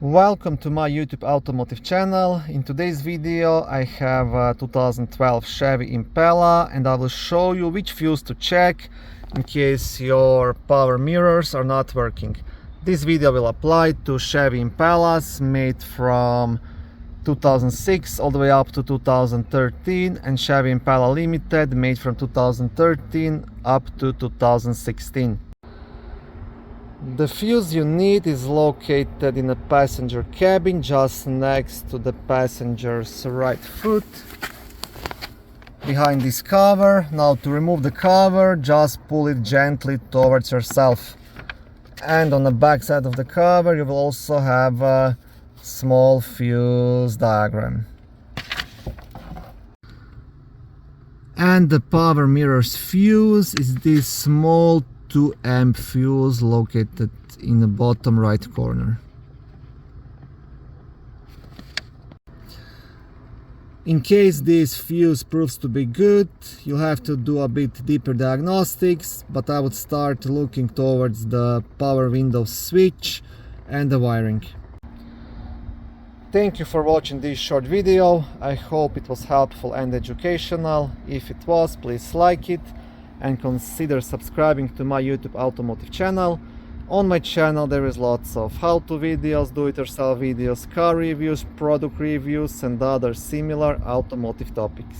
Welcome to my YouTube automotive channel. In today's video I have a 2012 Chevy Impala and I will show you which fuse to check in case your power mirrors are not working. This video will apply to Chevy Impalas made from 2006 all the way up to 2013 and Chevy Impala Limited made from 2013 up to 2016. The fuse you need is located in the passenger cabin just next to the passenger's right foot behind this cover. Now to remove the cover, just pull it gently towards yourself. And on the back side of the cover you will also have a small fuse diagram. And the power mirror's fuse is this small 2 amp fuse located in the bottom right corner. In case this fuse proves to be good, you'll have to do a bit deeper diagnostics, but I would start looking towards the power window switch and the wiring. Thank you for watching this short video. I hope it was helpful and educational. If it was, please like it and consider subscribing to my YouTube automotive channel. On my channel there is lots of how-to videos, do-it-yourself videos, car reviews, product reviews and other similar automotive topics.